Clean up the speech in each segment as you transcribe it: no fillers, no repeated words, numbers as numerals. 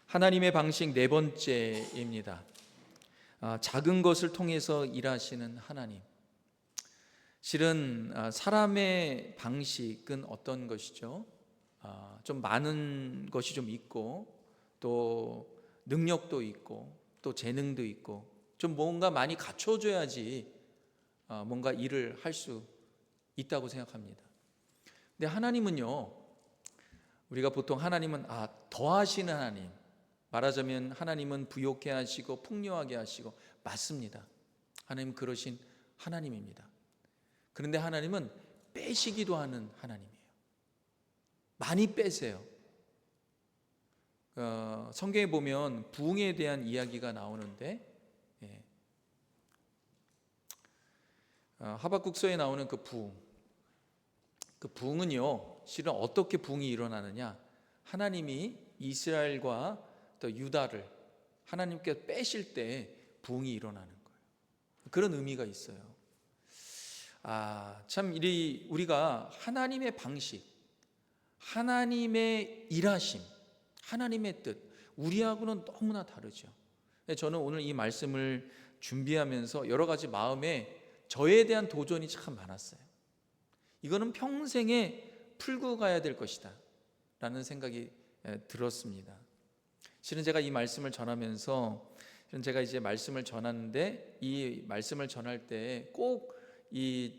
하나님의 방식 네 번째입니다. 작은 것을 통해서 일하시는 하나님. 실은 사람의 방식은 어떤 것이죠? 좀 많은 것이 좀 있고, 또 능력도 있고, 또 재능도 있고, 좀 뭔가 많이 갖춰줘야지 뭔가 일을 할 수 있다고 생각합니다. 근데 하나님은요, 우리가 보통 하나님은 더하시는 하나님, 말하자면 하나님은 부욕해 하시고 풍요하게 하시고, 맞습니다. 하나님 그러신 하나님입니다. 그런데 하나님은 빼시기도 하는 하나님이에요. 많이 빼세요. 성경에 보면 부흥에 대한 이야기가 나오는데, 하박국서에 나오는 그 부흥은요, 실은 어떻게 부흥이 일어나느냐, 하나님이 이스라엘과 또 유다를 하나님께 빼실 때 부흥이 일어나는 거예요. 그런 의미가 있어요. 참 우리가 하나님의 방식, 하나님의 일하심, 하나님의 뜻, 우리하고는 너무나 다르죠. 저는 오늘 이 말씀을 준비하면서 여러 가지 마음에 저에 대한 도전이 참 많았어요. 이거는 평생에 풀고 가야 될 것이다 라는 생각이 들었습니다. 실은 제가 이 말씀을 전하면서, 제가 이제 말씀을 전하는데, 이 말씀을 전할 때 꼭 이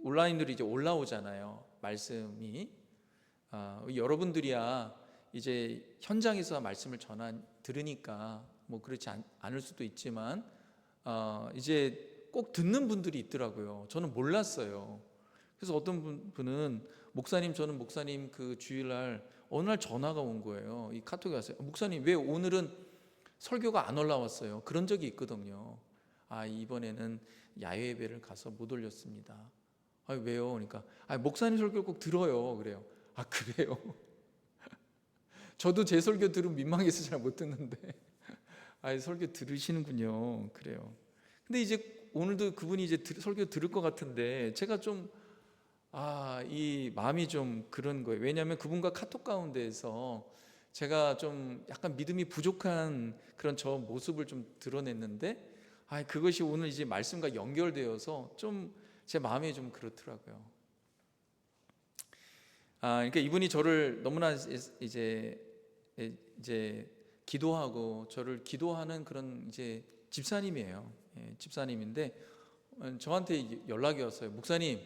온라인으로 이제 올라오잖아요, 말씀이. 여러분들이야 이제 현장에서 말씀을 들으니까 뭐 그렇지 않을 수도 있지만, 이제 꼭 듣는 분들이 있더라고요. 저는 몰랐어요. 그래서 어떤 분은 목사님, 저는 목사님 그 주일날 어느 날 전화가 온 거예요. 이 카톡이 왔어요. 목사님, 왜 오늘은 설교가 안 올라왔어요? 그런 적이 있거든요. 이번에는 야외 예배를 가서 못 올렸습니다. 왜요? 그러니까 목사님 설교 꼭 들어요. 그래요. 그래요? 저도 제 설교 들으면 민망해서 잘 못 듣는데 설교 들으시는군요. 그래요. 근데 이제 오늘도 그분이 이제 설교 들을 것 같은데, 제가 좀 이 마음이 좀 그런 거예요. 왜냐하면 그분과 카톡 가운데에서 제가 좀 약간 믿음이 부족한 그런 저 모습을 좀 드러냈는데, 그것이 오늘 이제 말씀과 연결되어서 좀 제 마음이 좀 그렇더라고요. 그러니까 이분이 저를 너무나 이제 기도하고 저를 기도하는 그런 이제 집사님이에요. 집사님인데 저한테 연락이 왔어요. 목사님,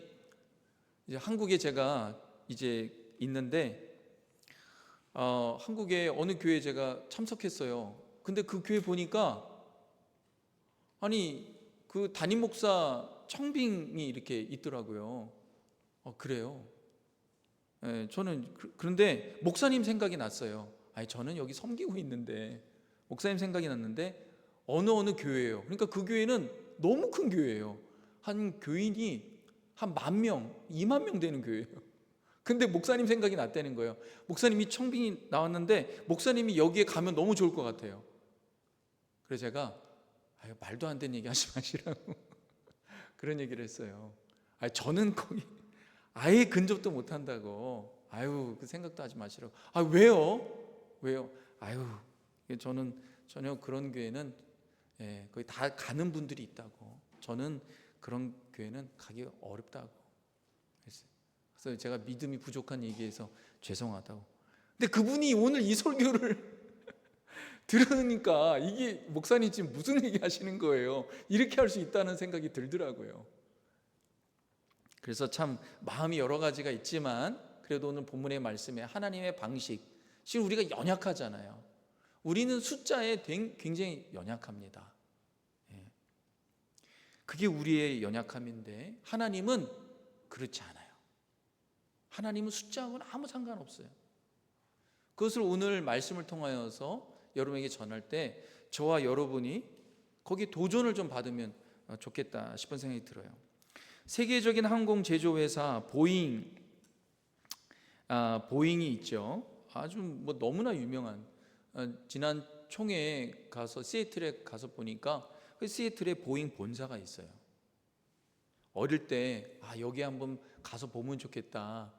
이제 한국에 제가 이제 있는데, 한국에 어느 교회에 제가 참석했어요. 근데 그 교회 보니까 그 담임 목사 청빙이 이렇게 있더라고요. 그래요? 저는 그런데 목사님 생각이 났어요. 저는 여기 섬기고 있는데 목사님 생각이 났는데, 어느 교회예요. 그러니까 그 교회는 너무 큰 교회예요. 한 교인이 한 10,000명, 20,000명 되는 교회예요. 근데 목사님 생각이 났다는 거예요. 목사님이 청빙이 나왔는데 목사님이 여기에 가면 너무 좋을 것 같아요. 그래서 제가 말도 안 되는 얘기 하지 마시라고 그런 얘기를 했어요. 저는 거기 아예 근접도 못 한다고. 그 생각도 하지 마시라고. 왜요? 저는 전혀 그런 교회는 거의 다 가는 분들이 있다고. 저는 그런 교회는 가기 어렵다고 했어요. 그래서 제가 믿음이 부족한 얘기해서 죄송하다고. 근데 그분이 오늘 이 설교를 들으니까 이게 목사님 지금 무슨 얘기 하시는 거예요? 이렇게 할 수 있다는 생각이 들더라고요. 그래서 참 마음이 여러 가지가 있지만, 그래도 오늘 본문의 말씀에 하나님의 방식, 실은 우리가 연약하잖아요. 우리는 숫자에 굉장히 연약합니다. 그게 우리의 연약함인데, 하나님은 그렇지 않아요. 하나님은 숫자하고는 아무 상관없어요. 그것을 오늘 말씀을 통하여서 여러분에게 전할 때 저와 여러분이 거기에 도전을 좀 받으면 좋겠다 싶은 생각이 들어요. 세계적인 항공 제조회사 보잉이 있죠. 아주 너무나 유명한, 지난 총회에 가서 시애틀에 가서 보니까 그 시애틀에 보잉 본사가 있어요. 어릴 때 여기 한번 가서 보면 좋겠다.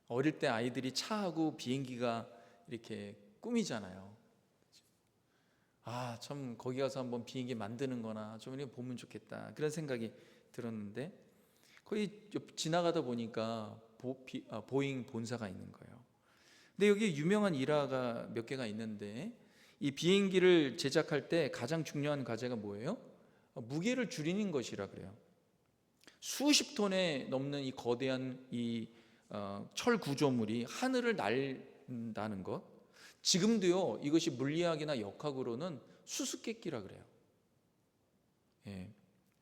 어릴 때 아이들이 차하고 비행기가 이렇게 꿈이잖아요. 참 거기 가서 한번 비행기 만드는 거나 좀 이렇게 보면 좋겠다, 그런 생각이 들었는데, 거의 지나가다 보니까 보잉 본사가 있는 거예요. 근데 여기 유명한 일화가 몇 개가 있는데, 이 비행기를 제작할 때 가장 중요한 과제가 뭐예요? 무게를 줄이는 것이라 그래요. 수십 톤에 넘는 이 거대한 철 구조물이 하늘을 날다는 것, 지금도요 이것이 물리학이나 역학으로는 수수께끼라 그래요. 예.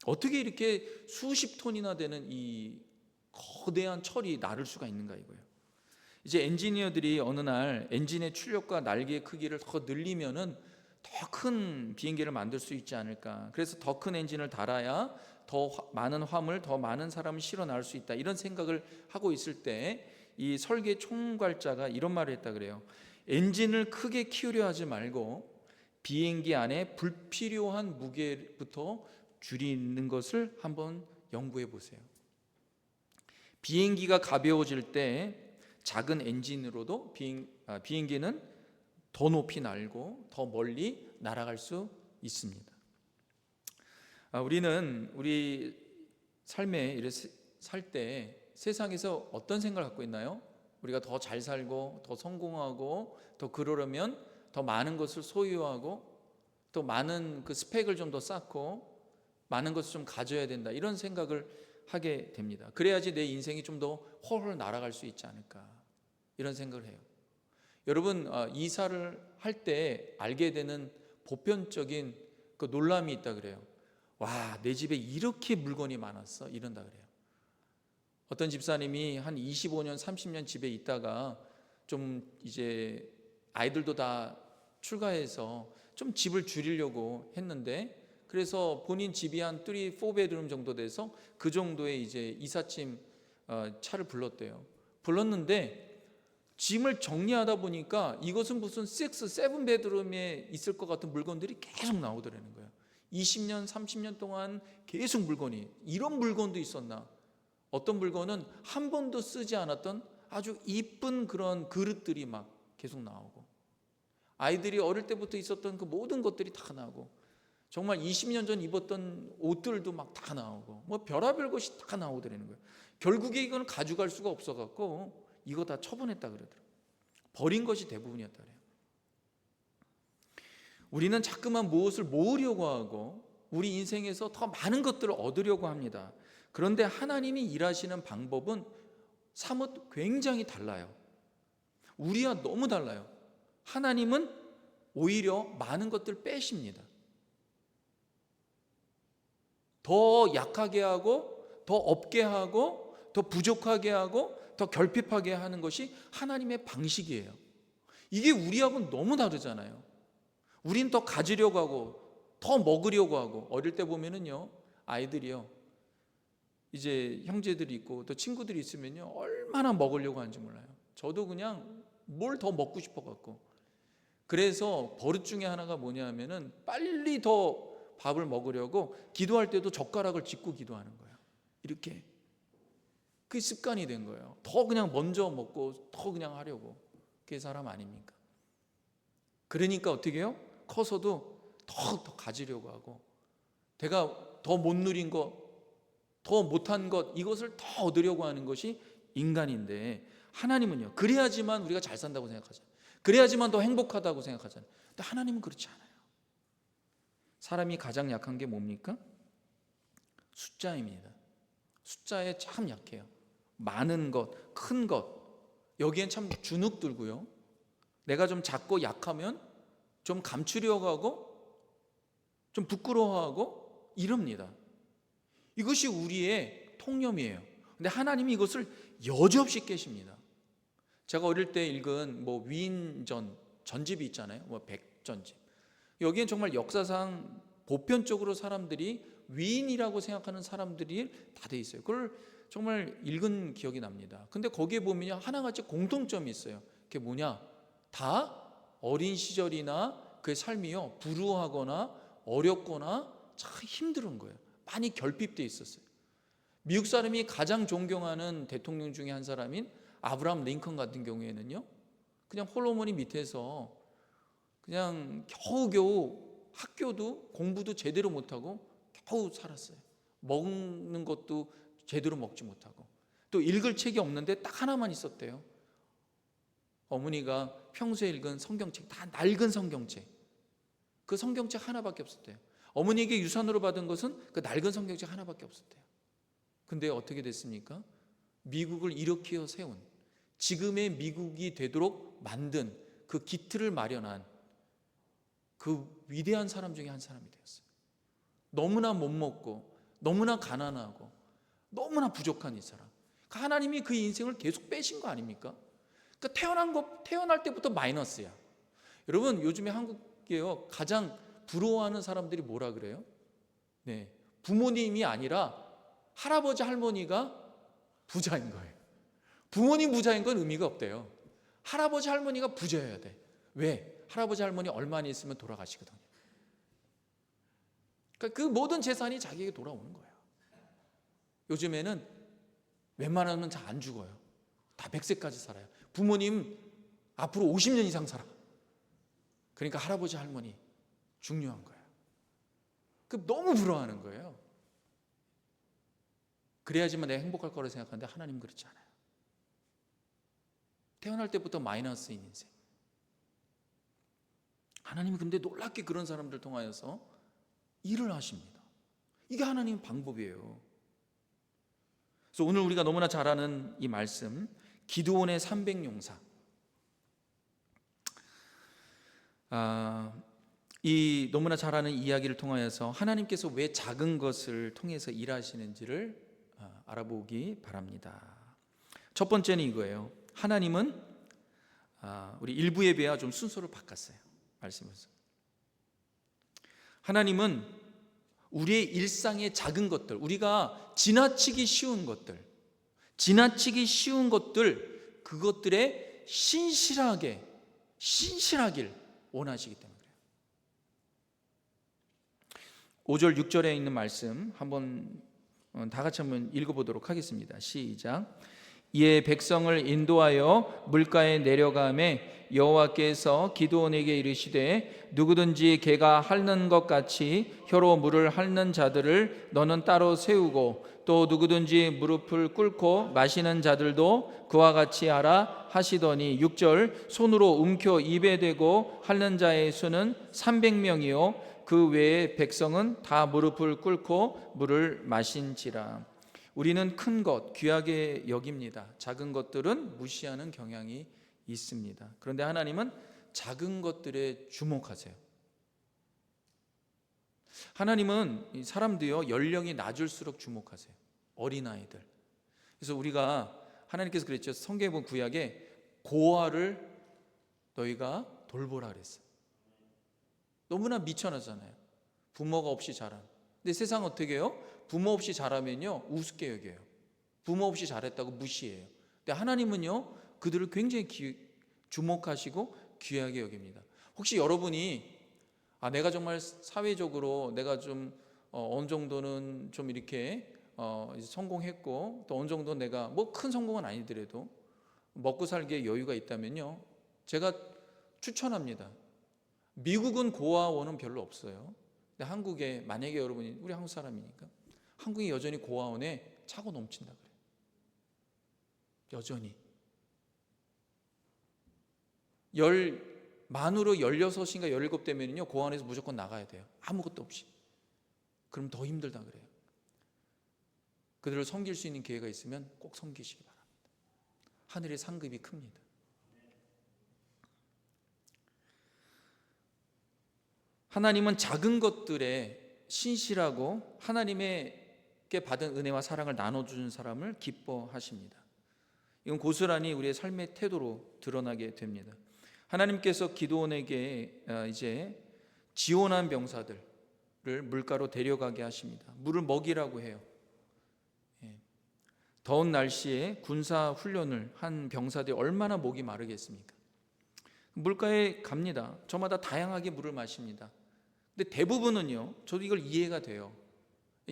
어떻게 이렇게 수십 톤이나 되는 이 거대한 철이 나를 수가 있는가 이거예요. 이제 엔지니어들이 어느 날 엔진의 출력과 날개의 크기를 더 늘리면은 더 큰 비행기를 만들 수 있지 않을까, 그래서 더 큰 엔진을 달아야 더 많은 화물, 더 많은 사람을 실어 나올 수 있다, 이런 생각을 하고 있을 때 이 설계 총괄자가 이런 말을 했다 그래요. 엔진을 크게 키우려 하지 말고 비행기 안에 불필요한 무게부터 줄이는 것을 한번 연구해 보세요. 비행기가 가벼워질 때 작은 엔진으로도 비행기는 더 높이 날고 더 멀리 날아갈 수 있습니다. 우리는 우리 삶에 살 때 세상에서 어떤 생각을 갖고 있나요? 우리가 더 잘 살고 더 성공하고 더 그러려면 더 많은 것을 소유하고 또 많은 그 스펙을 좀 더 쌓고 많은 것을 좀 가져야 된다, 이런 생각을 하게 됩니다. 그래야지 내 인생이 좀 더 훨훨 날아갈 수 있지 않을까, 이런 생각을 해요. 여러분, 이사를 할 때 알게 되는 보편적인 그 놀람이 있다 그래요. 와, 내 집에 이렇게 물건이 많았어, 이런다 그래요. 어떤 집사님이 한 25년 30년 집에 있다가 좀 이제 아이들도 다 출가해서 좀 집을 줄이려고 했는데, 그래서 본인 집이 한 3, 4베드룸 정도 돼서 그 정도의 이제 이삿짐 차를 불렀는데 짐을 정리하다 보니까 이것은 무슨 6, 7베드룸에 있을 것 같은 물건들이 계속 나오더라는 거예요. 20년 30년 동안 계속 물건이, 이런 물건도 있었나, 어떤 물건은 한 번도 쓰지 않았던 아주 이쁜 그런 그릇들이 막 계속 나오고, 아이들이 어릴 때부터 있었던 그 모든 것들이 다 나오고, 정말 20년 전 입었던 옷들도 막 다 나오고, 뭐 별의별 것이 다 나오더라는 거예요. 결국에 이건 가져갈 수가 없어갖고 이거 다 처분했다 그러더라고요. 버린 것이 대부분이었다 그래요. 우리는 자꾸만 무엇을 모으려고 하고 우리 인생에서 더 많은 것들을 얻으려고 합니다. 그런데 하나님이 일하시는 방법은 사뭇 굉장히 달라요. 우리와 너무 달라요. 하나님은 오히려 많은 것들을 빼십니다. 더 약하게 하고 더 없게 하고 더 부족하게 하고 더 결핍하게 하는 것이 하나님의 방식이에요. 이게 우리하고는 너무 다르잖아요. 우린 더 가지려고 하고 더 먹으려고 하고, 어릴 때 보면은요 아이들이요 이제 형제들이 있고 또 친구들이 있으면요 얼마나 먹으려고 하는지 몰라요. 저도 그냥 뭘 더 먹고 싶어 갖고, 그래서 버릇 중에 하나가 뭐냐 하면은 빨리 더 밥을 먹으려고 기도할 때도 젓가락을 짚고 기도하는 거예요. 이렇게 그게 습관이 된 거예요. 더 그냥 먼저 먹고 더 그냥 하려고. 그게 사람 아닙니까? 그러니까 어떻게 해요? 커서도 더 가지려고 하고, 내가 더 못 누린 것, 더 못한 것, 이것을 더 얻으려고 하는 것이 인간인데, 하나님은요 그래야지만 우리가 잘 산다고 생각하잖아요. 그래야지만 더 행복하다고 생각하잖아요. 근데 하나님은 그렇지 않아요. 사람이 가장 약한 게 뭡니까? 숫자입니다. 숫자에 참 약해요. 많은 것, 큰 것, 여기엔 참 주눅 들고요. 내가 좀 작고 약하면 좀 감추려고 하고 좀 부끄러워하고 이럽니다. 이것이 우리의 통념이에요. 근데 하나님이 이것을 여지없이 깨십니다. 제가 어릴 때 읽은 위인전 전집이 있잖아요. 백전집. 여기엔 정말 역사상 보편적으로 사람들이 위인이라고 생각하는 사람들이 다 돼 있어요. 그걸 정말 읽은 기억이 납니다. 근데 거기에 보면 하나같이 공통점이 있어요. 그게 뭐냐? 다 어린 시절이나 그의 삶이요 불우하거나 어렵거나 참 힘든 거예요. 많이 결핍되어 있었어요. 미국 사람이 가장 존경하는 대통령 중에 한 사람인 아브라함 링컨 같은 경우에는요 그냥 홀로머니 밑에서 그냥 겨우겨우 학교도 공부도 제대로 못하고 겨우 살았어요. 먹는 것도 제대로 먹지 못하고, 또 읽을 책이 없는데 딱 하나만 있었대요. 어머니가 평소에 읽은 성경책, 다 낡은 성경책, 그 성경책 하나밖에 없었대요. 어머니에게 유산으로 받은 것은 그 낡은 성경책 하나밖에 없었대요. 근데 어떻게 됐습니까? 미국을 일으켜 세운, 지금의 미국이 되도록 만든 그 기틀을 마련한 그 위대한 사람 중에 한 사람이 되었어요. 너무나 못 먹고 너무나 가난하고 너무나 부족한 이 사람, 하나님이 그 인생을 계속 빼신 거 아닙니까? 그러니까 태어날 때부터 마이너스야. 여러분, 요즘에 한국에요, 가장 부러워하는 사람들이 뭐라 그래요? 네, 부모님이 아니라 할아버지 할머니가 부자인 거예요. 부모님 부자인 건 의미가 없대요. 할아버지 할머니가 부자여야 돼. 왜? 할아버지 할머니 얼마나 있으면 돌아가시거든요. 그러니까 그 모든 재산이 자기에게 돌아오는 거예요. 요즘에는 웬만하면 잘 안 죽어요. 다 100세까지 살아요. 부모님 앞으로 50년 이상 살아. 그러니까 할아버지 할머니 중요한 거예요. 너무 부러워하는 거예요. 그래야지만 내가 행복할 거라고 생각하는데 하나님은 그렇지 않아요. 태어날 때부터 마이너스인 인생. 하나님은 근데 놀랍게 그런 사람들 통하여서 일을 하십니다. 이게 하나님의 방법이에요. 그래서 오늘 우리가 너무나 잘 아는 이 말씀, 기드온의 300용사. 이 너무나 잘 아는 이야기를 통하여서 하나님께서 왜 작은 것을 통해서 일하시는지를 알아보기 바랍니다. 첫 번째는 이거예요. 하나님은 우리 일부 예배와 좀 순서를 바꿨어요. 말씀에서 하나님은 우리의 일상의 작은 것들, 우리가 지나치기 쉬운 것들, 그것들에 신실하길 원하시기 때문에 그래요. 5절 6절에 있는 말씀 한번 다 같이 한번 읽어보도록 하겠습니다. 시작. 이에 백성을 인도하여 물가에 내려가매 여호와께서 기드온에게 이르시되 누구든지 개가 핥는 것 같이 혀로 물을 핥는 자들을 너는 따로 세우고 또 누구든지 무릎을 꿇고 마시는 자들도 그와 같이 하라 하시더니 6절 손으로 움켜 입에 대고 핥는 자의 수는 300명이요 그 외에 백성은 다 무릎을 꿇고 물을 마신지라. 우리는 큰 것 귀하게 여깁니다. 작은 것들은 무시하는 경향이 있습니다. 그런데 하나님은 작은 것들에 주목하세요. 하나님은 사람도요 연령이 낮을수록 주목하세요. 어린아이들. 그래서 우리가 하나님께서 그랬죠. 성경에 보면 구약에 고아를 너희가 돌보라 그랬어요. 너무나 미천하잖아요. 부모가 없이 자란. 근데 세상 어떻게 해요? 부모 없이 자라면요 우습게 여겨요. 부모 없이 잘했다고 무시해요. 근데 하나님은요 그들을 굉장히 주목하시고 귀하게 여깁니다. 혹시 여러분이 내가 정말 사회적으로 내가 좀 어느 정도는 좀 이렇게 성공했고 또 어느 정도 내가 뭐 큰 성공은 아니더라도 먹고 살기에 여유가 있다면요 제가 추천합니다. 미국은 고아원은 별로 없어요. 근데 한국에 만약에 여러분이 우리 한국 사람이니까 한국이 여전히 고아원에 차고 넘친다 그래요. 여전히 만으로 16인가 17되면요 고아원에서 무조건 나가야 돼요. 아무것도 없이. 그럼 더 힘들다 그래요. 그들을 섬길 수 있는 기회가 있으면 꼭 섬기시기 바랍니다. 하늘의 상급이 큽니다. 하나님은 작은 것들에 신실하고 하나님께 받은 은혜와 사랑을 나눠주는 사람을 기뻐하십니다. 이건 고스란히 우리의 삶의 태도로 드러나게 됩니다. 하나님께서 기드온에게 이제 지원한 병사들을 물가로 데려가게 하십니다. 물을 먹이라고 해요. 더운 날씨에 군사 훈련을 한 병사들이 얼마나 목이 마르겠습니까? 물가에 갑니다. 저마다 다양하게 물을 마십니다. 근데 대부분은요, 저도 이걸 이해가 돼요.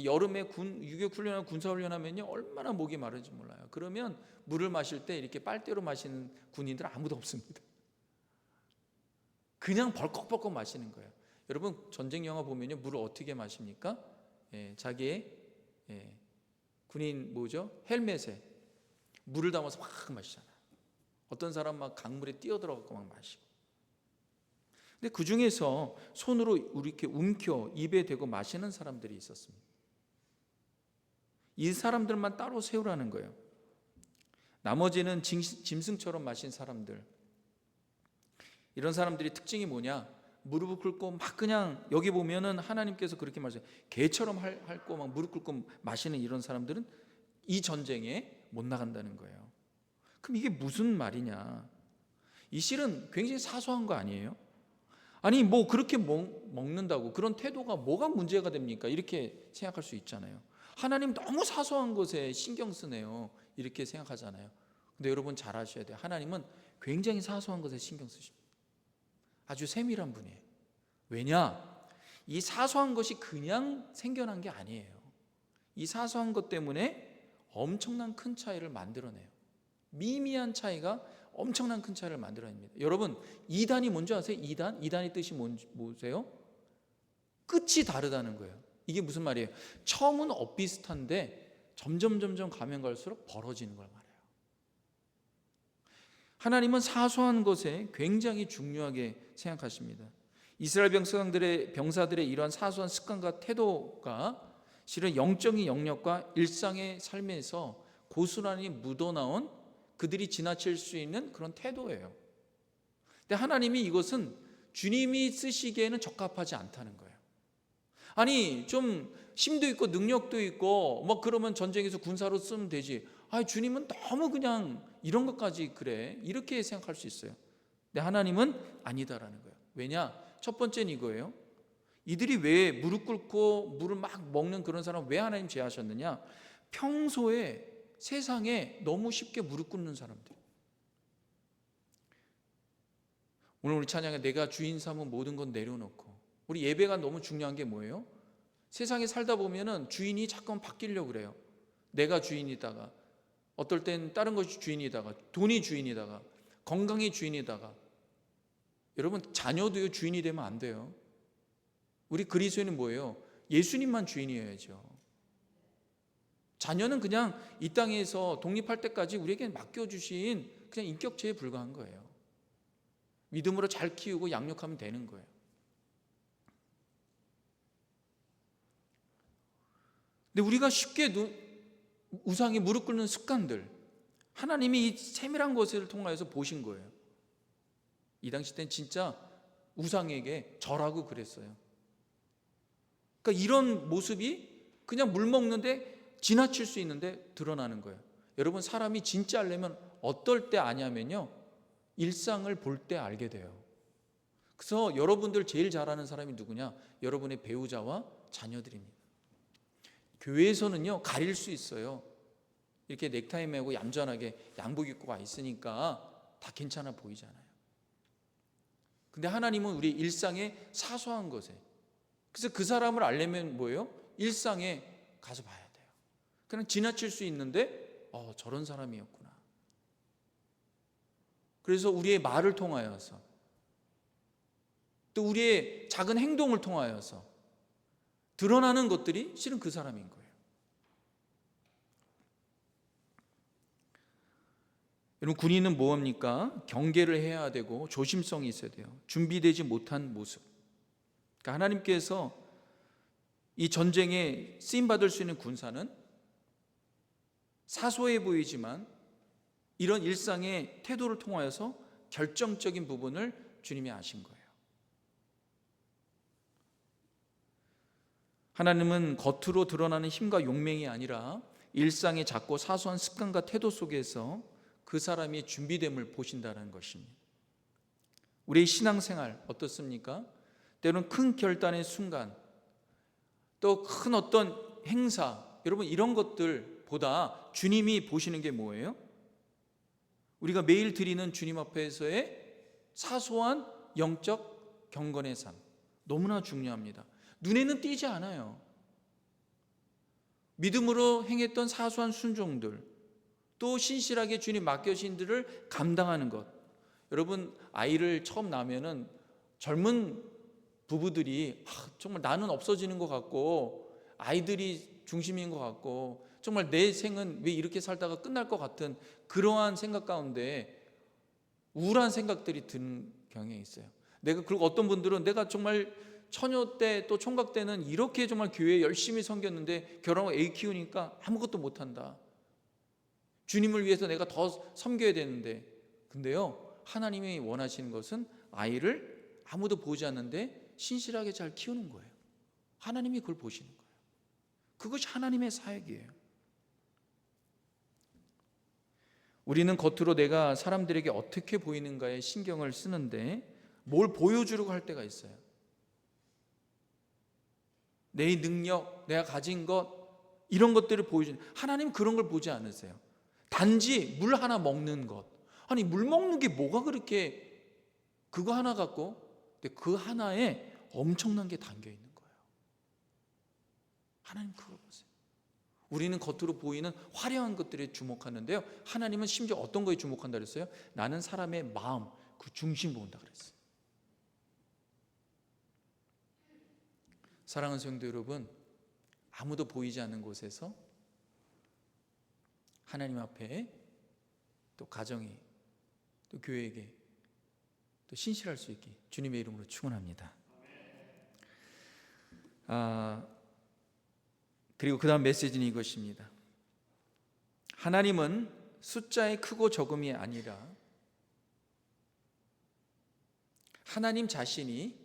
여름에 유격 훈련하고 군사 훈련하면요 얼마나 목이 마른지 몰라요. 그러면 물을 마실 때 이렇게 빨대로 마시는 군인들 아무도 없습니다. 그냥 벌컥벌컥 마시는 거예요. 여러분 전쟁 영화 보면요, 물을 어떻게 마십니까? 자기의 군인 헬멧에 물을 담아서 막 마시잖아요. 어떤 사람 막 강물에 뛰어들어가고 막 마시고. 근데 그 중에서 손으로 이렇게 움켜 입에 대고 마시는 사람들이 있었습니다. 이 사람들만 따로 세우라는 거예요. 나머지는 짐승처럼 마신 사람들, 이런 사람들이 특징이 뭐냐? 무릎을 꿇고 막 그냥, 여기 보면은 하나님께서 그렇게 말씀하세요. 개처럼 핥고 막 무릎 꿇고 마시는 이런 사람들은 이 전쟁에 못 나간다는 거예요. 그럼 이게 무슨 말이냐? 이 실은 굉장히 사소한 거 아니에요? 아니 뭐 그렇게 먹는다고 그런 태도가 뭐가 문제가 됩니까? 이렇게 생각할 수 있잖아요. 하나님 너무 사소한 것에 신경 쓰네요, 이렇게 생각하잖아요. 근데 여러분 잘 아셔야 돼요. 하나님은 굉장히 사소한 것에 신경 쓰십니다. 아주 세밀한 분이에요. 왜냐? 이 사소한 것이 그냥 생겨난 게 아니에요. 이 사소한 것 때문에 엄청난 큰 차이를 만들어내요. 미미한 차이가 엄청난 큰 차이를 만들어냅니다. 여러분, 이단이 뭔지 아세요? 이단의 뜻이 뭐세요? 끝이 다르다는 거예요. 이게 무슨 말이에요? 처음은 엇비슷한데 점점 가면 갈수록 벌어지는 걸 말해요. 하나님은 사소한 것에 굉장히 중요하게 생각하십니다. 이스라엘 병사들의 이러한 사소한 습관과 태도가 실은 영적인 영역과 일상의 삶에서 고스란히 묻어나온, 그들이 지나칠 수 있는 그런 태도예요. 근데 하나님이 이것은 주님이 쓰시기에는 적합하지 않다는 거예요. 아니 좀 힘도 있고 능력도 있고 뭐 그러면 전쟁에서 군사로 쓰면 되지. 주님은 너무 그냥 이런 것까지 그래, 이렇게 생각할 수 있어요. 근데 하나님은 아니다라는 거예요. 왜냐? 첫 번째는 이거예요. 이들이 왜 무릎 꿇고 물을 막 먹는 그런 사람 왜 하나님 제하셨느냐? 평소에 세상에 너무 쉽게 무릎 꿇는 사람들. 오늘 우리 찬양에 내가 주인 삼은 모든 건 내려놓고, 우리 예배가 너무 중요한 게 뭐예요? 세상에 살다 보면은 주인이 자꾸만 바뀌려고 그래요. 내가 주인이다가, 어떨 땐 다른 것이 주인이다가, 돈이 주인이다가, 건강이 주인이다가. 여러분 자녀도요, 주인이 되면 안 돼요. 우리 그리스도인은 뭐예요? 예수님만 주인이어야죠. 자녀는 그냥 이 땅에서 독립할 때까지 우리에게 맡겨주신 그냥 인격체에 불과한 거예요. 믿음으로 잘 키우고 양육하면 되는 거예요. 근데 우리가 쉽게 우상에 무릎 꿇는 습관들, 하나님이 이 세밀한 것을 통하여서 보신 거예요. 이 당시 땐 진짜 우상에게 절하고 그랬어요. 그러니까 이런 모습이 그냥 물 먹는데 지나칠 수 있는데 드러나는 거예요. 여러분 사람이 진짜 알려면 어떨 때 아냐면요, 일상을 볼 때 알게 돼요. 그래서 여러분들 제일 잘하는 사람이 누구냐? 여러분의 배우자와 자녀들입니다. 교회에서는요 가릴 수 있어요. 이렇게 넥타이 매고 얌전하게 양복 입고 와 있으니까 다 괜찮아 보이잖아요. 근데 하나님은 우리 일상의 사소한 것에, 그래서 그 사람을 알려면 뭐예요? 일상에 가서 봐야 돼요. 그냥 지나칠 수 있는데 저런 사람이었구나. 그래서 우리의 말을 통하여서, 또 우리의 작은 행동을 통하여서 드러나는 것들이 실은 그 사람인 거예요. 여러분 군인은 뭐합니까? 경계를 해야 되고 조심성이 있어야 돼요. 준비되지 못한 모습. 그러니까 하나님께서 이 전쟁에 쓰임받을 수 있는 군사는 사소해 보이지만 이런 일상의 태도를 통하여서 결정적인 부분을 주님이 아신 거예요. 하나님은 겉으로 드러나는 힘과 용맹이 아니라 일상의 작고 사소한 습관과 태도 속에서 그 사람이 준비됨을 보신다는 것입니다. 우리의 신앙생활 어떻습니까? 때로는 큰 결단의 순간, 또 큰 어떤 행사, 여러분 이런 것들보다 주님이 보시는 게 뭐예요? 우리가 매일 드리는 주님 앞에서의 사소한 영적 경건의 삶, 너무나 중요합니다. 눈에는 띄지 않아요. 믿음으로 행했던 사소한 순종들, 또 신실하게 주님 맡겨신 들을 감당하는 것. 여러분 아이를 처음 낳으면은 젊은 부부들이 정말 나는 없어지는 것 같고 아이들이 중심인 것 같고 정말 내 생은 왜 이렇게 살다가 끝날 것 같은 그러한 생각 가운데 우울한 생각들이 드는 경향이 있어요. 그리고 어떤 분들은 내가 정말 처녀 때 또 총각 때는 이렇게 정말 교회에 열심히 섬겼는데 결혼하고 애 키우니까 아무것도 못한다. 주님을 위해서 내가 더 섬겨야 되는데. 근데요, 하나님이 원하시는 것은 아이를 아무도 보지 않는데 신실하게 잘 키우는 거예요. 하나님이 그걸 보시는 거예요. 그것이 하나님의 사역이에요. 우리는 겉으로 내가 사람들에게 어떻게 보이는가에 신경을 쓰는데 뭘 보여주려고 할 때가 있어요. 내 능력, 내가 가진 것, 이런 것들을 보여주는, 하나님은 그런 걸 보지 않으세요. 단지 물 하나 먹는 것. 아니, 물 먹는 게 뭐가 그렇게, 그거 하나 갖고, 근데 그 하나에 엄청난 게 담겨 있는 거예요. 하나님 그걸 보세요. 우리는 겉으로 보이는 화려한 것들에 주목하는데요, 하나님은 심지어 어떤 거에 주목한다 그랬어요? 나는 사람의 마음, 그 중심 본다 그랬어요. 사랑하는 성도 여러분, 아무도 보이지 않는 곳에서 하나님 앞에 또 가정이 또 교회에게 또 신실할 수 있게 주님의 이름으로 축원합니다. 그리고 그 다음 메시지는 이것입니다. 하나님은 숫자의 크고 적음이 아니라 하나님 자신이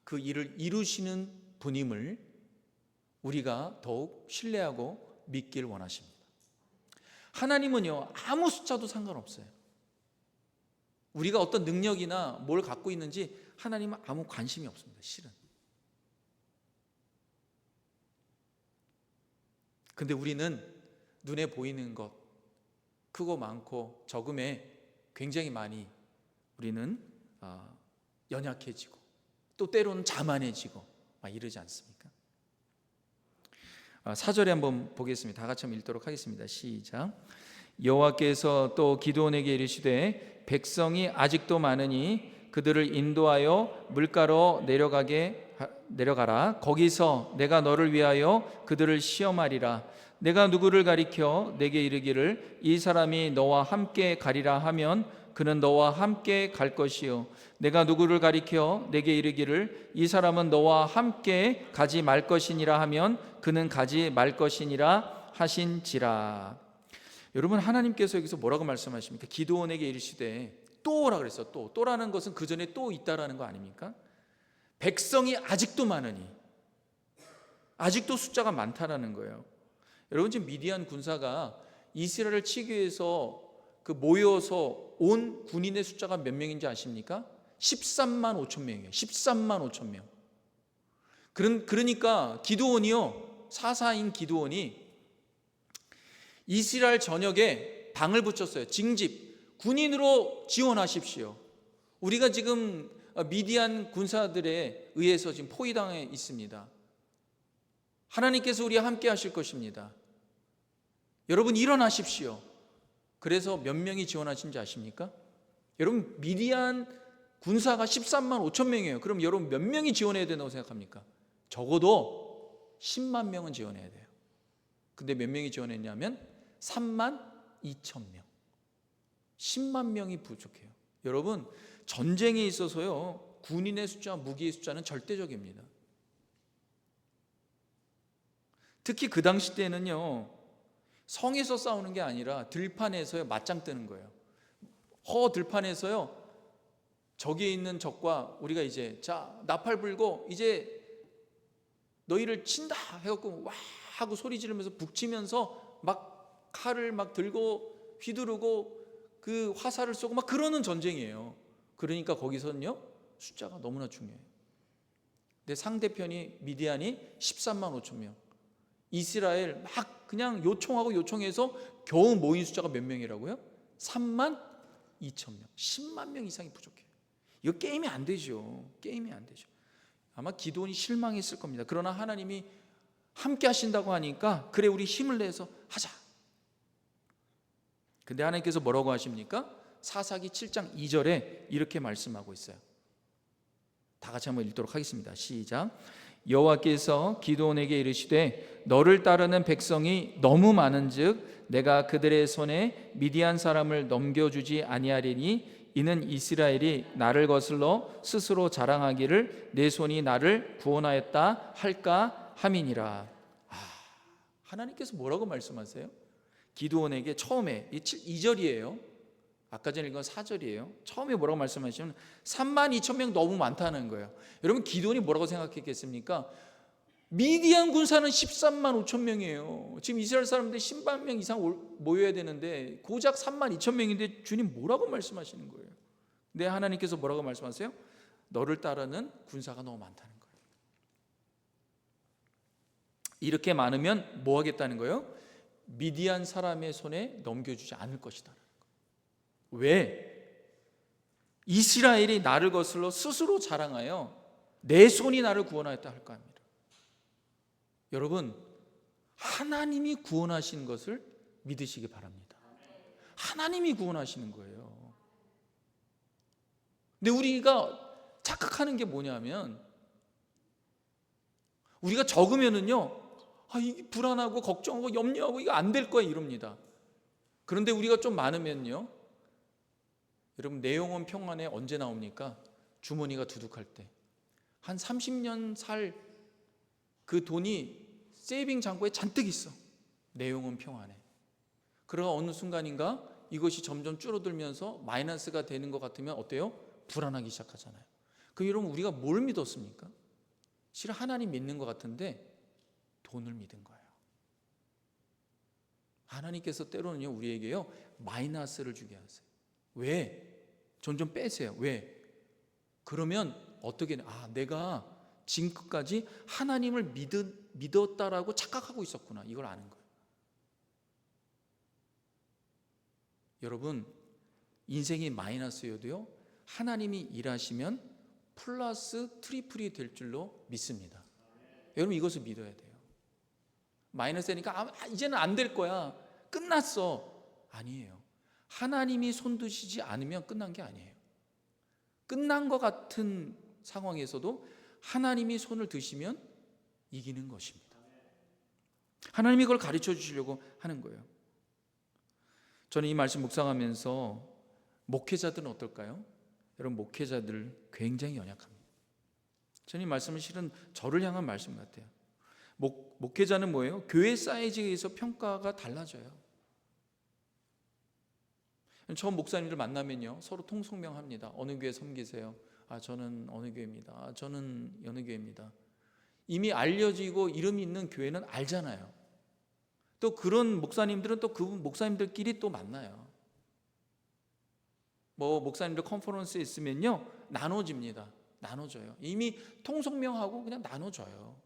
그 일을 이루시는 분임을 우리가 더욱 신뢰하고 믿길 원하십니다. 하나님은요, 아무 숫자도 상관없어요. 우리가 어떤 능력이나 뭘 갖고 있는지 하나님은 아무 관심이 없습니다. 실은. 근데 우리는 눈에 보이는 것, 크고 많고 적음에 굉장히 많이 우리는 연약해지고 또 때로는 자만해지고 막 이러지 않습니까? 4절에 한번 보겠습니다. 다 같이 한번 읽도록 하겠습니다. 시작. 여호와께서 또 기드온에게 이르시되 백성이 아직도 많으니 그들을 인도하여 물가로 내려가라. 거기서 내가 너를 위하여 그들을 시험하리라. 내가 누구를 가리켜 내게 이르기를 이 사람이 너와 함께 가리라 하면 그는 너와 함께 갈 것이요 내가 누구를 가리켜 내게 이르기를 이 사람은 너와 함께 가지 말 것이니라 하면 그는 가지 말 것이니라 하신지라. 여러분, 하나님께서 여기서 뭐라고 말씀하십니까? 기드온에게 이르시되 또라 그랬어. 또라는 것은 그 전에 또 있다라는 거 아닙니까? 백성이 아직도 많으니, 아직도 숫자가 많다라는 거예요. 여러분, 지금 미디안 군사가 이스라엘을 치기 위해서 모여서 온 군인의 숫자가 몇 명인지 아십니까? 13만 5천 명이에요. 13만 5천 명. 그러니까 기드온이요, 사사인 기드온이 이스라엘 전역에 방을 붙였어요. 징집, 군인으로 지원하십시오. 우리가 지금 미디안 군사들에 의해서 지금 포위당해 있습니다. 하나님께서 우리와 함께 하실 것입니다. 여러분, 일어나십시오. 그래서 몇 명이 지원하신지 아십니까? 여러분, 미디안 군사가 13만 5천 명이에요. 그럼 여러분 몇 명이 지원해야 된다고 생각합니까? 적어도 10만 명은 지원해야 돼요. 근데 몇 명이 지원했냐면 3만 2천 명. 10만 명이 부족해요. 여러분, 전쟁에 있어서요, 군인의 숫자, 무기의 숫자는 절대적입니다. 특히 그 당시 때는요, 성에서 싸우는 게 아니라 들판에서요, 맞짱 뜨는 거예요. 들판에서요, 저기에 있는 적과 우리가 이제 자, 나팔 불고 이제 너희를 친다 해갖고 와 하고 소리 지르면서 북치면서 막 칼을 막 들고 휘두르고 그 화살을 쏘고 막 그러는 전쟁이에요. 그러니까 거기서는요, 숫자가 너무나 중요해요. 근데 상대편이 미디안이 13만 5천 명, 이스라엘 막 그냥 요청하고 요청해서 겨우 모인 숫자가 몇 명이라고요? 3만 2천 명, 10만 명 이상이 부족해요. 이거 게임이 안 되죠. 게임이 안 되죠. 아마 기드온이 실망했을 겁니다. 그러나 하나님이 함께 하신다고 하니까 그래, 우리 힘을 내서 하자. 근데 하나님께서 뭐라고 하십니까? 사사기 7장 2절에 이렇게 말씀하고 있어요. 다 같이 한번 읽도록 하겠습니다. 시작. 여호와께서 기드온에게 이르시되 너를 따르는 백성이 너무 많은즉 내가 그들의 손에 미디안 사람을 넘겨주지 아니하리니 이는 이스라엘이 나를 거슬러 스스로 자랑하기를 내 손이 나를 구원하였다 할까 함이니라. 하나님께서 뭐라고 말씀하세요? 기드온에게 처음에 2절이에요. 아까 전에 읽은 4절이에요. 처음에 뭐라고 말씀하시면 32,000명 너무 많다는 거예요. 여러분 기드온이 뭐라고 생각했겠습니까? 미디안 군사는 13만 5천 명이에요. 지금 이스라엘 사람들 10만 명 이상 모여야 되는데 고작 32,000명인데 주님 뭐라고 말씀하시는 거예요? 근데 하나님께서 뭐라고 말씀하세요? 너를 따르는 군사가 너무 많다는 거예요. 이렇게 많으면 뭐 하겠다는 거예요? 미디안 사람의 손에 넘겨주지 않을 것이다. 왜? 이스라엘이 나를 거슬러 스스로 자랑하여 내 손이 나를 구원하였다 할까 합니다. 여러분, 하나님이 구원하신 것을 믿으시기 바랍니다. 하나님이 구원하시는 거예요. 근데 우리가 착각하는 게 뭐냐면 우리가 적으면은요, 이게 불안하고 걱정하고 염려하고 이거 안 될 거야 이럽니다. 그런데 우리가 좀 많으면요, 여러분 내 영혼 평안에 언제 나옵니까? 주머니가 두둑할 때. 한 30년 살 그 돈이 세이빙 창고에 잔뜩 있어. 내 영혼 평안에. 그러나 어느 순간인가 이것이 점점 줄어들면서 마이너스가 되는 것 같으면 어때요? 불안하기 시작하잖아요. 그 여러분 우리가 뭘 믿었습니까? 실은 하나님 믿는 것 같은데 돈을 믿은 거예요. 하나님께서 때로는요 우리에게요 마이너스를 주게 하세요. 왜? 점점 빼세요. 왜? 그러면 어떻게 내가 지금까지 하나님을 믿었다라고 착각하고 있었구나. 이걸 아는 거예요. 여러분 인생이 마이너스여도요 하나님이 일하시면 플러스 트리플이 될 줄로 믿습니다. 여러분 이것을 믿어야 돼요. 마이너스니까 이제는 안 될 거야. 끝났어. 아니에요. 하나님이 손 드시지 않으면 끝난 게 아니에요. 끝난 것 같은 상황에서도 하나님이 손을 드시면 이기는 것입니다. 하나님이 그걸 가르쳐 주시려고 하는 거예요. 저는 이 말씀 묵상하면서 목회자들은 어떨까요? 여러분 목회자들 굉장히 연약합니다. 저는 이 말씀은 실은 저를 향한 말씀 같아요. 목회자는 뭐예요? 교회 사이즈에 의해서 평가가 달라져요. 처음 목사님들 만나면요 서로 통성명합니다. 어느 교회 섬기세요? 저는 어느 교회입니다. 저는 어느 교회입니다. 이미 알려지고 이름이 있는 교회는 알잖아요. 또 그런 목사님들은 또 그 목사님들끼리 또 만나요. 목사님들 컨퍼런스에 있으면요 나눠집니다. 나눠줘요. 이미 통성명하고 그냥 나눠줘요.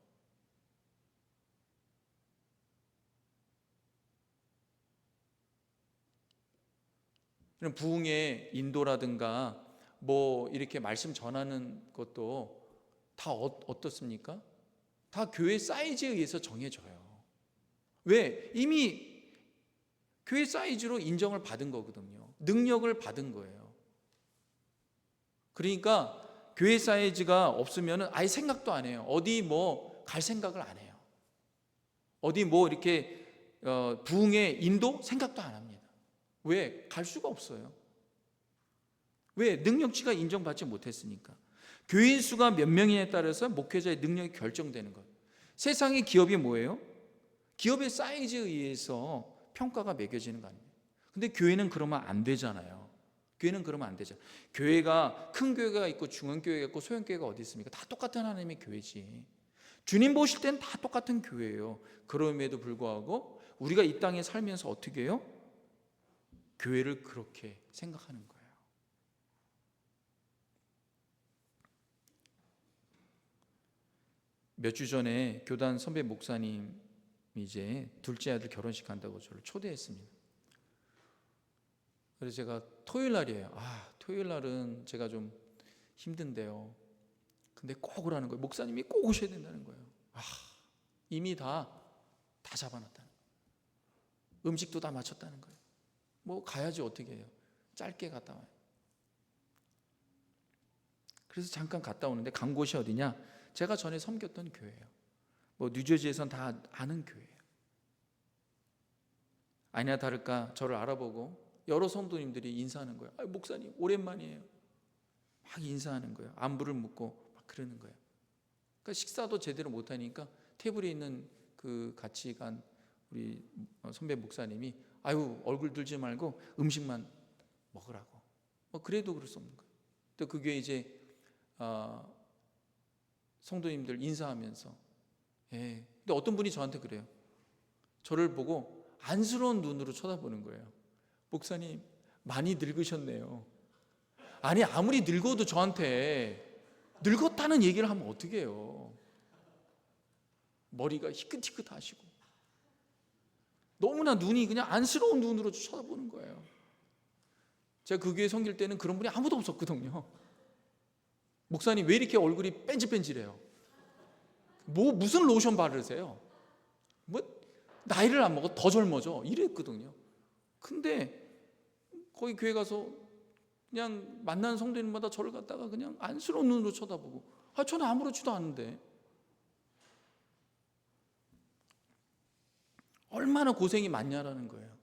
부흥의 인도라든가 이렇게 말씀 전하는 것도 다 어떻습니까? 다 교회 사이즈에 의해서 정해져요. 왜? 이미 교회 사이즈로 인정을 받은 거거든요. 능력을 받은 거예요. 그러니까 교회 사이즈가 없으면 아예 생각도 안 해요. 어디 갈 생각을 안 해요. 어디 이렇게 부흥의 인도 생각도 안 합니다. 왜? 갈 수가 없어요. 왜? 능력치가 인정받지 못했으니까. 교인 수가 몇 명이냐에 따라서 목회자의 능력이 결정되는 거예요. 세상의 기업이 뭐예요? 기업의 사이즈에 의해서 평가가 매겨지는 거 아닙니까? 근데 교회는 그러면 안 되잖아요. 교회는 그러면 안 되죠. 교회가 큰 교회가 있고 중앙 교회가 있고 소형 교회가 어디 있습니까? 다 똑같은 하나님의 교회지. 주님 보실 때는 다 똑같은 교회예요. 그럼에도 불구하고 우리가 이 땅에 살면서 어떻게 해요? 교회를 그렇게 생각하는 거예요. 몇 주 전에 교단 선배 목사님이 이제 둘째 아들 결혼식 한다고 저를 초대했습니다. 그래서 제가 토요일 날이에요. 토요일 날은 제가 좀 힘든데요. 근데 꼭 오라는 거예요. 목사님이 꼭 오셔야 된다는 거예요. 이미 다 잡아놨다는 거예요. 음식도 다 마쳤다는 거예요. 가야지 어떻게 해요. 짧게 갔다 와요. 그래서 잠깐 갔다 오는데 간 곳이 어디냐? 제가 전에 섬겼던 교회예요. 뭐 뉴저지에선 다 아는 교회예요. 아니나 다를까 저를 알아보고 여러 성도님들이 인사하는 거예요. 목사님 오랜만이에요. 막 인사하는 거예요. 안부를 묻고 막 그러는 거예요. 그러니까 식사도 제대로 못하니까 테이블에 있는 그 같이 간 우리 선배 목사님이 아유 얼굴 들지 말고 음식만 먹으라고. 그래도 그럴 수 없는 거예요. 또 그 교회 이제 성도님들 인사하면서 근데 어떤 분이 저한테 그래요. 저를 보고 안쓰러운 눈으로 쳐다보는 거예요. 목사님 많이 늙으셨네요. 아니 아무리 늙어도 저한테 늙었다는 얘기를 하면 어떻게 해요? 머리가 희끗희끗하시고 너무나 눈이 그냥 안쓰러운 눈으로 쳐다보는 거예요. 제가 그 교회 섬길 때는 그런 분이 아무도 없었거든요. 목사님 왜 이렇게 얼굴이 뺀질뺀질해요? 무슨 로션 바르세요? 나이를 안 먹어 더 젊어져 이랬거든요. 근데 거기 교회 가서 그냥 만나는 성도님마다 저를 갖다가 그냥 안쓰러운 눈으로 쳐다보고 저는 아무렇지도 않은데 얼마나 고생이 많냐라는 거예요.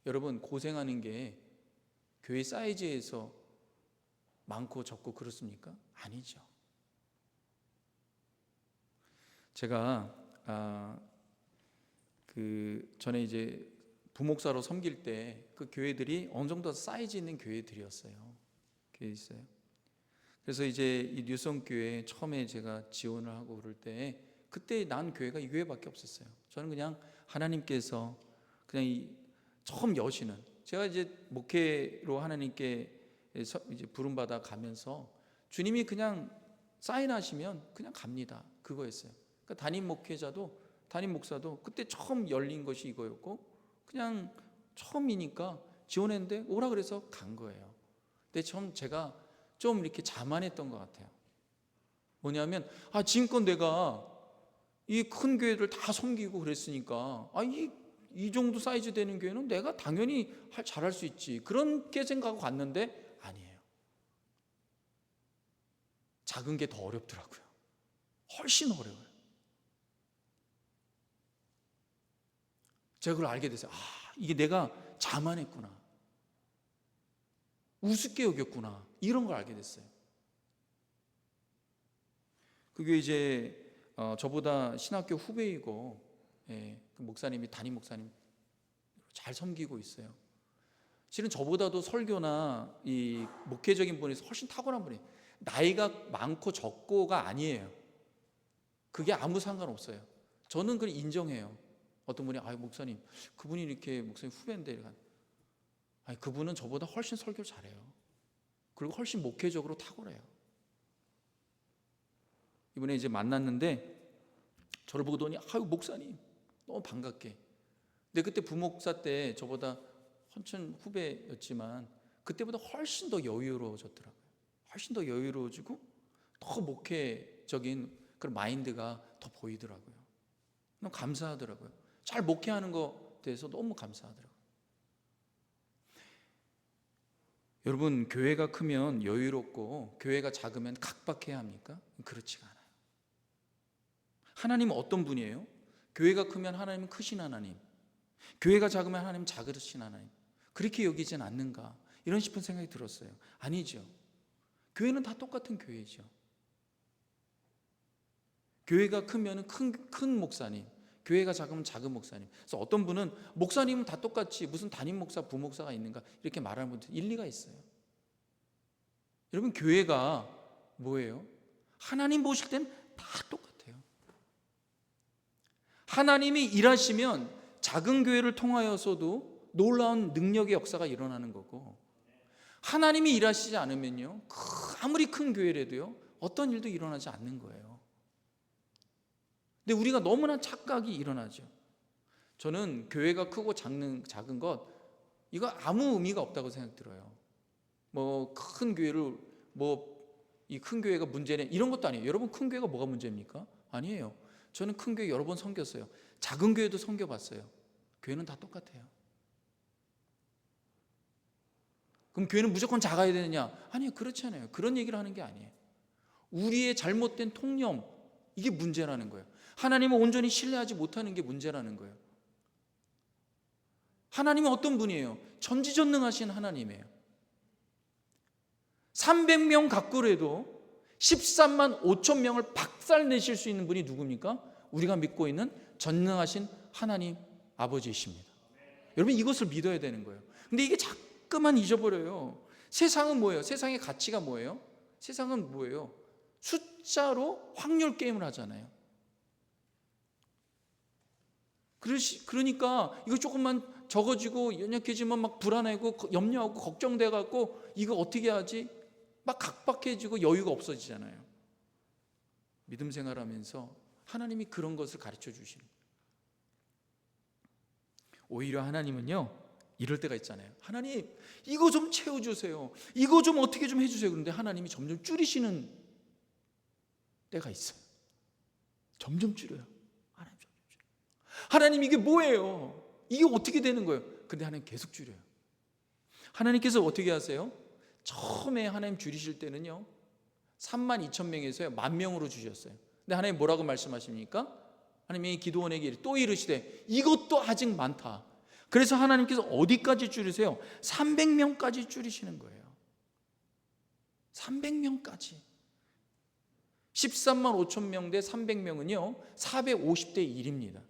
여러분 고생하는 게 교회 사이즈에서 많고 적고 그렇습니까? 아니죠. 제가 전에 이제 부목사로 섬길 때 그 교회들이 어느 정도 사이즈 있는 교회들이었어요. 교회 있어요. 그래서 이제 이 뉴성 교회 처음에 제가 지원을 하고 그럴 때 그때 난 교회가 이 교회밖에 없었어요. 저는 그냥 하나님께서 그냥 처음 여시는 제가 이제 목회로 하나님께 이제 부름 받아 가면서 주님이 그냥 사인하시면 그냥 갑니다. 그거였어요. 그러니까 담임 목사도 그때 처음 열린 것이 이거였고 그냥 처음이니까 지원했는데 오라 그래서 간 거예요. 근데 제가 좀 이렇게 자만했던 것 같아요. 뭐냐면 지금껏 내가 이 큰 교회들 다 섬기고 그랬으니까 이 정도 사이즈 되는 교회는 내가 당연히 잘할 수 있지 그렇게 생각하고 갔는데 아니에요. 작은 게 더 어렵더라고요. 훨씬 어려워요. 제가 그걸 알게 됐어요. 이게 내가 자만했구나. 우습게 여겼구나. 이런 걸 알게 됐어요. 그게 이제 저보다 신학교 후배이고 그 목사님이 담임 목사님 잘 섬기고 있어요. 실은 저보다도 설교나 이 목회적인 분에서 훨씬 탁월한 분이에요. 나이가 많고 적고가 아니에요. 그게 아무 상관없어요. 저는 그걸 인정해요. 어떤 분이 목사님 그분이 이렇게 목사님 후배인데 그분은 저보다 훨씬 설교를 잘해요. 그리고 훨씬 목회적으로 탁월해요. 이번에 이제 만났는데 저를 보더니 목사님 너무 반갑게. 근데 그때 부목사 때 저보다 한참 후배였지만 그때보다 훨씬 더 여유로워졌더라고요. 훨씬 더 여유로워지고 더 목회적인 그런 마인드가 더 보이더라고요. 너무 감사하더라고요. 잘 목회하는 것에 대해서 너무 감사하더라고요. 여러분 교회가 크면 여유롭고 교회가 작으면 각박해야 합니까? 그렇지가 않아요. 하나님은 어떤 분이에요? 교회가 크면 하나님은 크신 하나님, 교회가 작으면 하나님은 작으신 하나님, 그렇게 여기진 않는가 이런 싶은 생각이 들었어요. 아니죠. 교회는 다 똑같은 교회죠. 교회가 크면 큰 목사님, 교회가 작으면 작은 목사님. 그래서 어떤 분은 목사님은 다 똑같이 무슨 담임 목사, 부목사가 있는가 이렇게 말하는 분들 일리가 있어요. 여러분 교회가 뭐예요? 하나님 보실 땐 다 똑같아요. 하나님이 일하시면 작은 교회를 통하여서도 놀라운 능력의 역사가 일어나는 거고 하나님이 일하시지 않으면요 아무리 큰 교회라도요 어떤 일도 일어나지 않는 거예요. 근데 우리가 너무나 착각이 일어나죠. 저는 교회가 크고 작은 것 이거 아무 의미가 없다고 생각 들어요. 큰 교회를 이 큰 교회가 문제네 이런 것도 아니에요. 여러분 큰 교회가 뭐가 문제입니까? 아니에요. 저는 큰 교회 여러 번 섬겼어요. 작은 교회도 섬겨봤어요. 교회는 다 똑같아요. 그럼 교회는 무조건 작아야 되느냐? 아니요, 그렇지 않아요. 그런 얘기를 하는 게 아니에요. 우리의 잘못된 통념, 이게 문제라는 거예요. 하나님을 온전히 신뢰하지 못하는 게 문제라는 거예요. 하나님은 어떤 분이에요? 전지전능하신 하나님이에요. 300명 갖고라도 13만 5천 명을 박살내실 수 있는 분이 누굽니까? 우리가 믿고 있는 전능하신 하나님 아버지이십니다. 여러분, 이것을 믿어야 되는 거예요. 근데 이게 자꾸만 잊어버려요. 세상은 뭐예요? 세상의 가치가 뭐예요? 세상은 뭐예요? 숫자로 확률 게임을 하잖아요. 그러니까 이거 조금만 적어지고 연약해지면 막 불안하고 염려하고 걱정돼갖고 이거 어떻게 하지? 막 각박해지고 여유가 없어지잖아요. 믿음 생활하면서 하나님이 그런 것을 가르쳐 주시는 거예요. 오히려 하나님은요, 이럴 때가 있잖아요. 하나님, 이거 좀 채워주세요. 이거 좀 어떻게 좀 해주세요. 그런데 하나님이 점점 줄이시는 때가 있어요. 점점 줄여요. 하나님, 이게 뭐예요? 이게 어떻게 되는 거예요? 근데 하나님 계속 줄여요. 하나님께서 어떻게 하세요? 처음에 하나님 줄이실 때는요 3만 2천 명에서 10,000명으로 주셨어요. 근데 하나님 뭐라고 말씀하십니까? 하나님이 기드온에게 또 이르시되 이것도 아직 많다. 그래서 하나님께서 어디까지 줄이세요? 300명까지 줄이시는 거예요. 300명까지. 13만 5천 명 대 300명은요 450대 1입니다.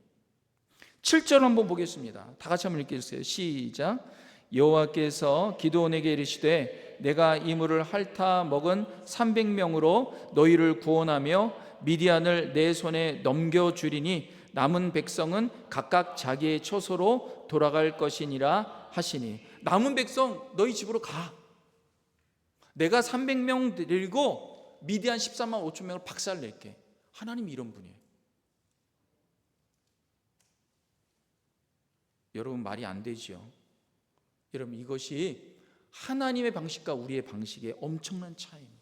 7절 한번 보겠습니다. 다 같이 한번 읽겠어요. 시작. 여호와께서 기드온에게 이르시되 내가 이 물을 핥아 먹은 300명으로 너희를 구원하며 미디안을 내 손에 넘겨주리니 남은 백성은 각각 자기의 처소로 돌아갈 것이니라 하시니. 남은 백성 너희 집으로 가. 내가 300명 데리고 미디안 13만 5천 명을 박살낼게. 하나님이 이런 분이에요. 여러분, 말이 안 되죠. 여러분, 이것이 하나님의 방식과 우리의 방식의 엄청난 차이입니다.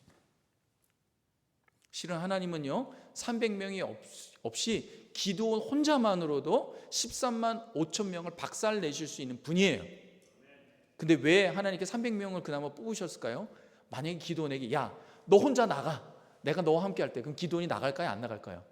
실은 하나님은요 300명이 없이 기드온 혼자만으로도 13만 5천 명을 박살내실 수 있는 분이에요. 근데 왜 하나님께 300명을 그나마 뽑으셨을까요? 만약에 기드온에게 야, 너 혼자 나가, 내가 너와 함께 할 때, 그럼 기드온이 나갈까요? 안 나갈까요?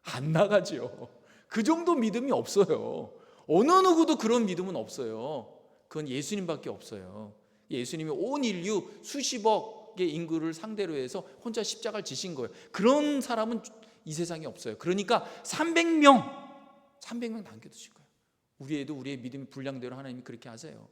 안 나가죠. 그 정도 믿음이 없어요. 어느 누구도 그런 믿음은 없어요. 그건 예수님밖에 없어요. 예수님이 온 인류 수십억의 인구를 상대로 해서 혼자 십자가를 지신 거예요. 그런 사람은 이 세상에 없어요. 그러니까 300명 남겨두실 거예요. 우리의 믿음이 분량대로 하나님이 그렇게 하세요.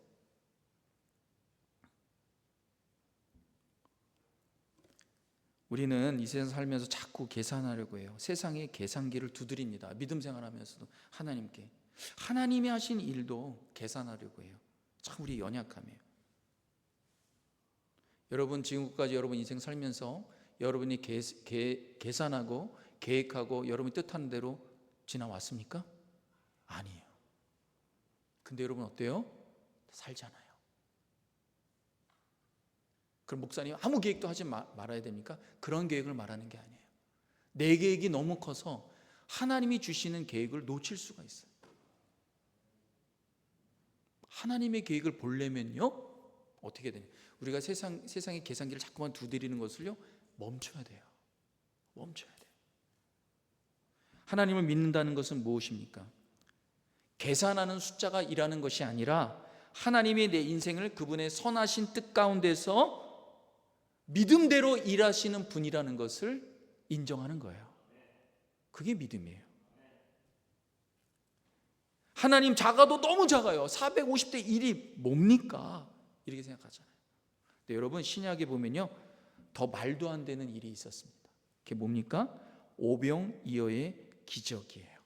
우리는 이 세상 살면서 자꾸 계산하려고 해요. 세상의 계산기를 두드립니다. 믿음 생활하면서도 하나님께. 하나님이 하신 일도 계산하려고 해요. 참 우리 연약함이에요. 여러분, 지금까지 여러분 인생 살면서 여러분이 계산하고 계획하고 여러분이 뜻하는 대로 지나왔습니까? 아니에요. 근데 여러분 어때요? 살잖아요. 그럼 목사님 아무 계획도 하지 말아야 됩니까? 그런 계획을 말하는 게 아니에요. 내 계획이 너무 커서 하나님이 주시는 계획을 놓칠 수가 있어요. 하나님의 계획을 보려면요 어떻게 되냐? 우리가 세상의 계산기를 자꾸만 두드리는 것을요 멈춰야 돼요. 멈춰야 돼요. 하나님을 믿는다는 것은 무엇입니까? 계산하는 숫자가 일하는 것이 아니라 하나님이 내 인생을 그분의 선하신 뜻 가운데서 믿음대로 일하시는 분이라는 것을 인정하는 거예요. 그게 믿음이에요. 하나님 작아도 너무 작아요. 450대 1이 뭡니까? 이렇게 생각하잖아요. 근데 여러분, 신약에 보면요 더 말도 안 되는 일이 있었습니다. 그게 뭡니까? 오병이어의 기적이에요.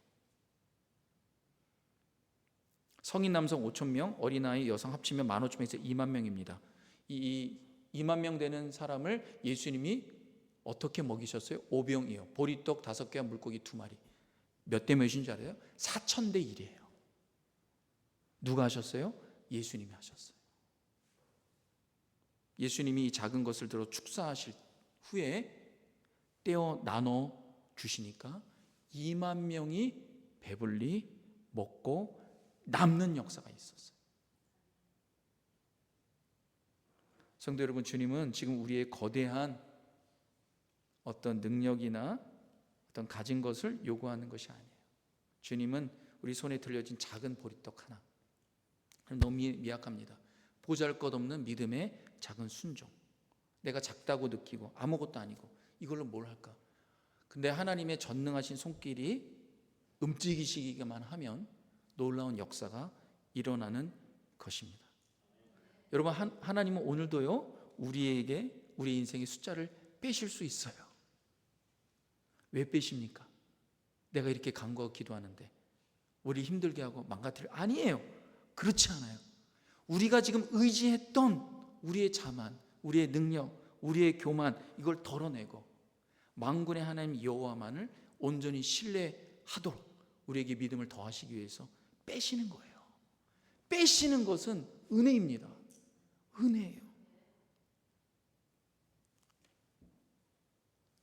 성인 남성 5천 명, 어린아이 여성 합치면 15,000명에서 2만 명입니다. 이 2만 명 되는 사람을 예수님이 어떻게 먹이셨어요? 오병이어, 보리떡 5개와 물고기 2마리. 몇 대 몇인 줄 알아요? 4,000대 1이에요. 누가 하셨어요? 예수님이 하셨어요. 예수님이 이 작은 것을 들어 축사하실 후에 떼어 나눠 주시니까 2만 명이 배불리 먹고 남는 역사가 있었어요. 성도 여러분, 주님은 지금 우리의 거대한 어떤 능력이나 어떤 가진 것을 요구하는 것이 아니에요. 주님은 우리 손에 들려진 작은 보리떡 하나, 너무 미약합니다. 보잘것없는 믿음의 작은 순종. 내가 작다고 느끼고 아무것도 아니고 이걸로 뭘 할까? 근데 하나님의 전능하신 손길이 움직이시기만 하면 놀라운 역사가 일어나는 것입니다. 여러분, 하나님은 오늘도요 우리에게 우리 인생의 숫자를 빼실 수 있어요. 왜 빼십니까? 내가 이렇게 간구하고 기도하는데 우리 힘들게 하고 망가뜨릴, 아니에요. 그렇지 않아요. 우리가 지금 의지했던 우리의 자만, 우리의 능력, 우리의 교만, 이걸 덜어내고 만군의 하나님 여호와만을 온전히 신뢰하도록 우리에게 믿음을 더하시기 위해서 빼시는 거예요. 빼시는 것은 은혜입니다. 은혜예요.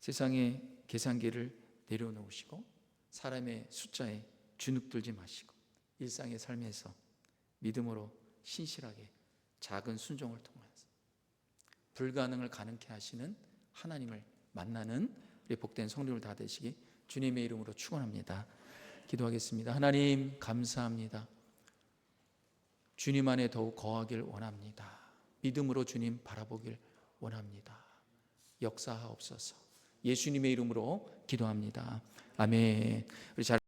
세상의 계산기를 내려놓으시고 사람의 숫자에 주눅들지 마시고 일상의 삶에서 믿음으로 신실하게 작은 순종을 통해서 불가능을 가능케 하시는 하나님을 만나는 우리 복된 성도들 다 되시기 주님의 이름으로 축원합니다. 기도하겠습니다. 하나님 감사합니다. 주님 안에 더욱 거하길 원합니다. 믿음으로 주님 바라보길 원합니다. 역사하옵소서. 예수님의 이름으로 기도합니다. 아멘. 우리 잘